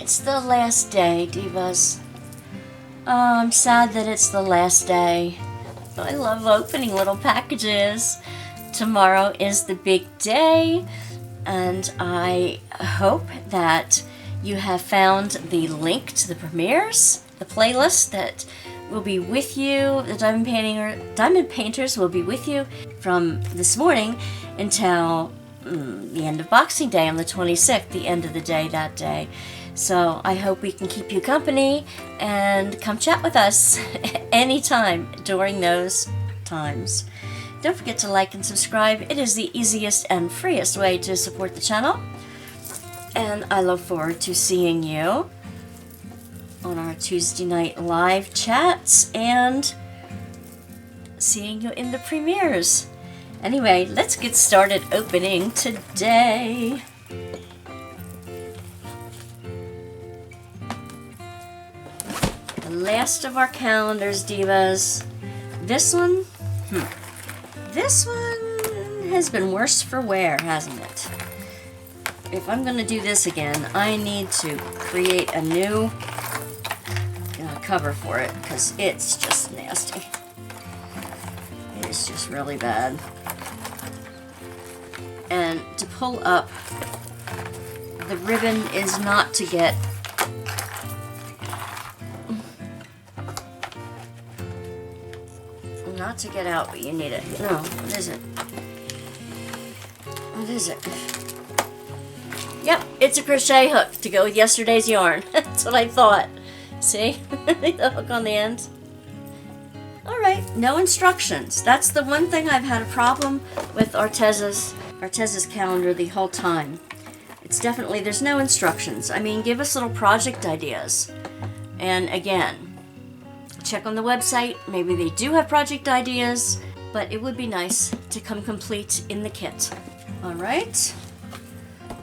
It's the last day, divas. Oh, I'm sad that it's the last day. I love opening little packages. Tomorrow is the big day, and I hope that you have found the link to the premieres, the playlist that will be with you. The Diamond Painters will be with you from this morning until the end of Boxing Day on the 26th, the end of the day that day. So I hope we can keep you company and come chat with us anytime during those times. Don't forget to like and subscribe. It is the easiest and freest way to support the channel. And I look forward to seeing you on our Tuesday night live chats and seeing you in the premieres. Anyway, let's get started opening today. The last of our calendars, divas. This one has been worse for wear, hasn't it? If I'm going to do this again, I need to create a new cover for it because it's just nasty. It is just really bad. And to pull up, the ribbon is not to get out, but you need it. No, what is it? What is it? Yep, it's a crochet hook to go with yesterday's yarn. That's what I thought. See? The hook on the end. Alright, no instructions. That's the one thing I've had a problem with Arteza's calendar the whole time. It's definitely, there's no instructions. I mean, give us little project ideas. And again, check on the website. Maybe they do have project ideas, but it would be nice to come complete in the kit. Alright,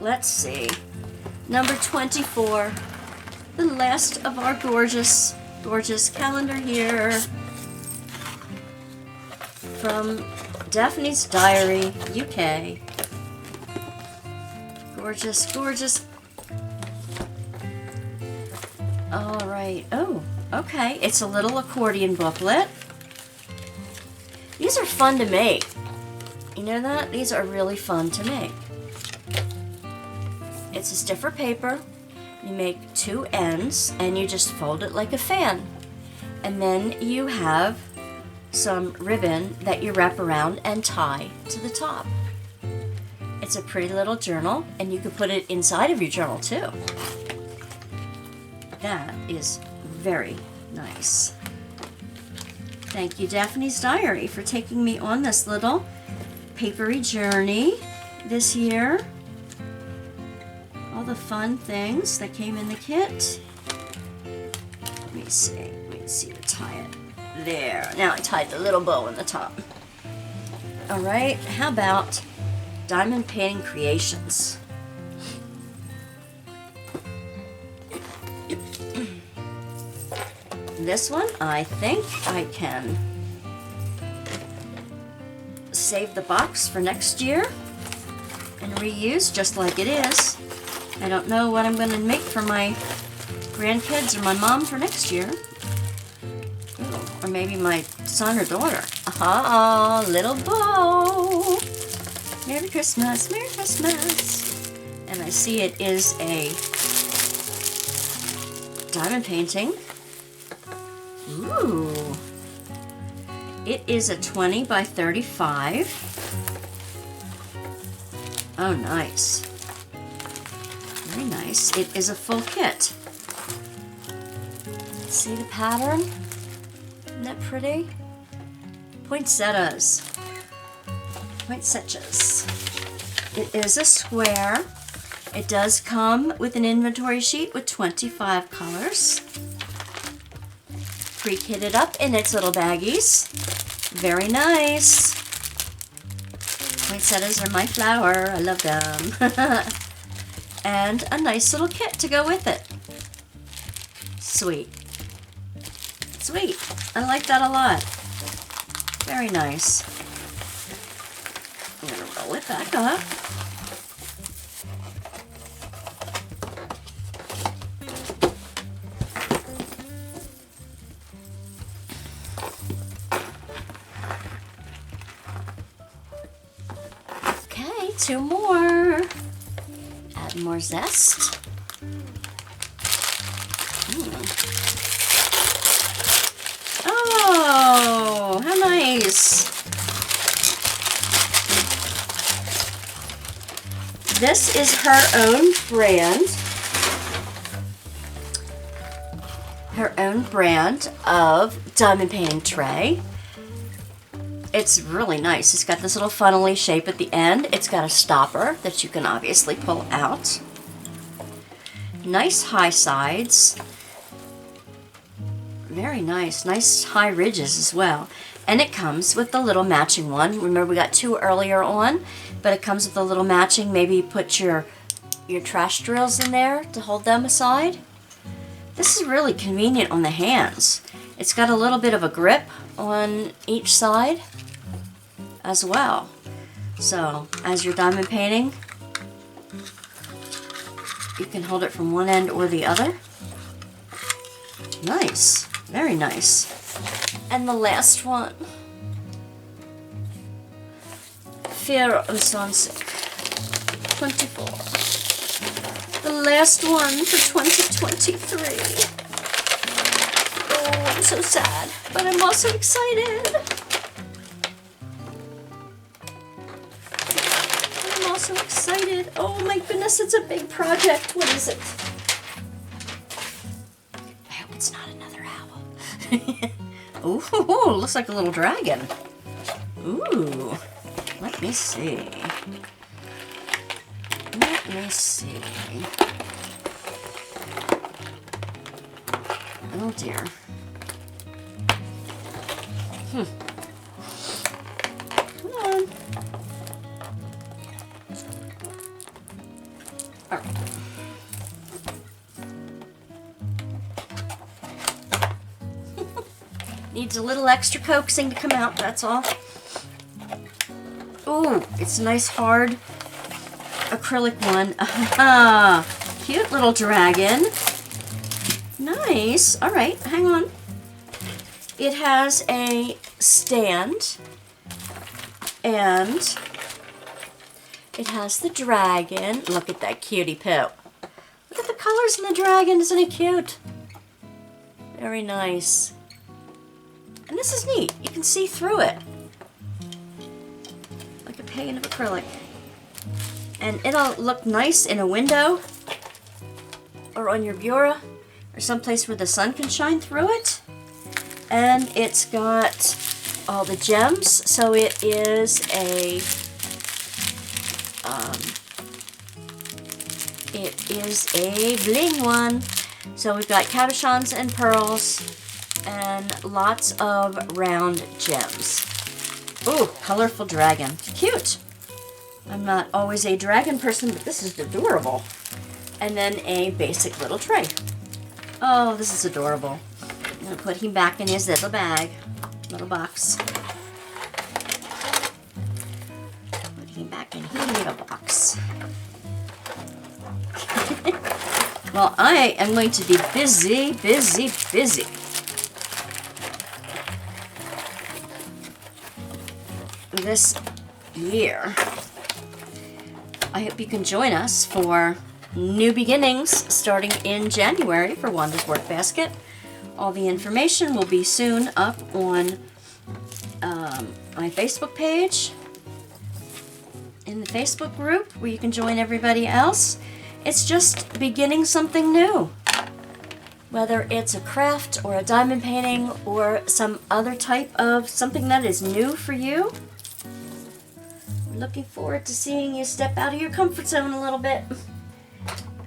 let's see. Number 24, the last of our gorgeous, gorgeous calendar here from Daphne's Diary, UK. Gorgeous, gorgeous. Alright, oh, okay, it's a little accordion booklet. These are fun to make. You know that? These are really fun to make. It's a stiffer paper. You make two ends and you just fold it like a fan. And then you have some ribbon that you wrap around and tie to the top. It's a pretty little journal, and you can put it inside of your journal too. That is very nice. Thank you, Daphne's Diary, for taking me on this little papery journey this year. All the fun things that came in the kit. Let me see to tie it. There. Now I tied the little bow on the top. Alright, how about Diamond Painting Creations? This one, I think I can save the box for next year and reuse just like it is. I don't know what I'm going to make for my grandkids or my mom for next year. Ooh, or maybe my son or daughter. Aha, little bow. Merry Christmas, Merry Christmas. And I see it is a diamond painting. Ooh. It is a 20 by 35. Oh, nice. Very nice. It is a full kit. See the pattern? Isn't that pretty? Poinsettias. Poinsettias. It is a square. It does come with an inventory sheet with 25 colors. Pre-kitted up in its little baggies. Very nice. Poinsettias are my flower. I love them. And a nice little kit to go with it. Sweet. Sweet. I like that a lot. Very nice. I'm going to roll it back up. Okay, 2 more. Add more zest. Oh, how nice. This is her own brand. Her own brand of diamond painting tray. It's really nice. It's got this little funnely shape at the end. It's got a stopper that you can obviously pull out. Nice high sides. Very nice. Nice high ridges as well. And it comes with the little matching one. Remember we got 2 earlier on, but it comes with a little matching. Maybe you put your trash drills in there to hold them aside. This is really convenient on the hands. It's got a little bit of a grip on each side as well. So as you're diamond painting, you can hold it from one end or the other. Nice, very nice. And the last one, Fear and Sunset 24. The last one for 2023. Oh, I'm so sad, but I'm also excited. I'm also excited. Oh my goodness, it's a big project. What is it? I hope it's not another owl. Ooh, looks like a little dragon. Ooh, let me see. Let me see. Oh dear. Come on. All right. Needs a little extra coaxing to come out, that's all. Ooh, it's a nice hard acrylic one. Ah, cute little dragon. Nice. All right, hang on. It has a stand and it has the dragon. Look at that cutie poo. Look at the colors in the dragon. Isn't it cute? Very nice. And this is neat. You can see through it. Like a pane of acrylic. And it'll look nice in a window or on your bureau or someplace where the sun can shine through it. And it's got all the gems, so it is a bling one. So we've got cabochons and pearls and lots of round gems. Ooh, colorful dragon. Cute. I'm not always a dragon person, but this is adorable. And then a basic little tray. Oh, this is adorable. I'm going to put him back in his little bag, little box. Put him back in his little box. Well, I am going to be busy, busy, busy. This year. I hope you can join us for new beginnings starting in January for WANDA'S WORKBASKET. All the information will be soon up on my Facebook page, in the Facebook group where you can join everybody else. It's just beginning something new. Whether it's a craft or a diamond painting or some other type of something that is new for you. We're looking forward to seeing you step out of your comfort zone a little bit.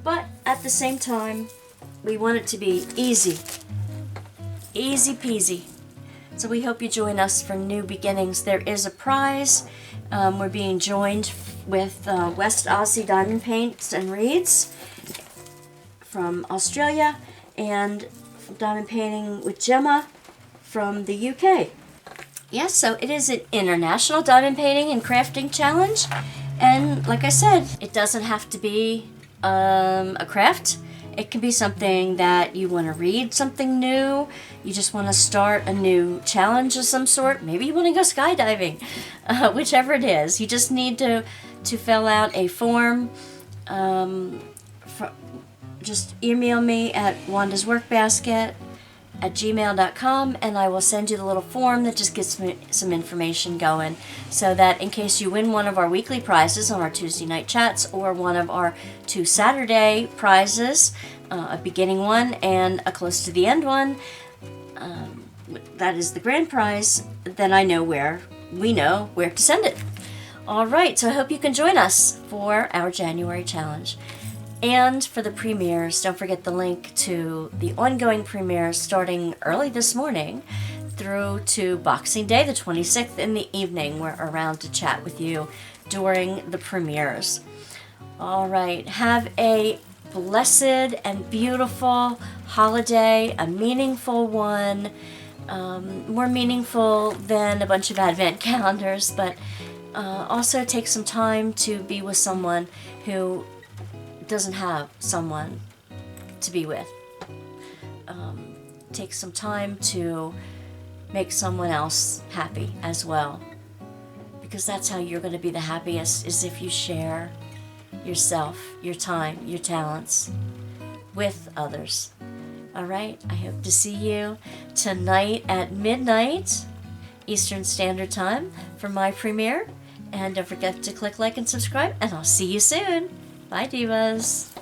But at the same time, we want it to be easy. Easy peasy. So we hope you join us for new beginnings. There is a prize. We're being joined with West Aussie Diamond Paints and Reeds from Australia and Diamond Painting with Gemma from the UK. Yes, so it is an international diamond painting and crafting challenge. And like I said, it doesn't have to be a craft. It can be something that you want to read something new, you just want to start a new challenge of some sort, maybe you want to go skydiving, whichever it is. You just need to fill out a form. Just email me at wanda'sworkbasket@gmail.com, and I will send you the little form that just gets me some information going, so that in case you win one of our weekly prizes on our Tuesday night chats, or one of our 2 Saturday prizes, a beginning one and a close to the end one, that is the grand prize, then we know where to send it. All right, so I hope you can join us for our January challenge. And for the premieres, don't forget the link to the ongoing premieres starting early this morning through to Boxing Day, the 26th in the evening. We're around to chat with you during the premieres. All right, have a blessed and beautiful holiday, a meaningful one, more meaningful than a bunch of advent calendars, but also take some time to be with someone who doesn't have someone to be with. Take some time to make someone else happy as well, because that's how you're going to be the happiest, is if you share yourself, your time, your talents with others. All right, I hope to see you tonight at midnight Eastern Standard Time for my premiere, and don't forget to click like and subscribe, and I'll see you soon. Bye, Divas.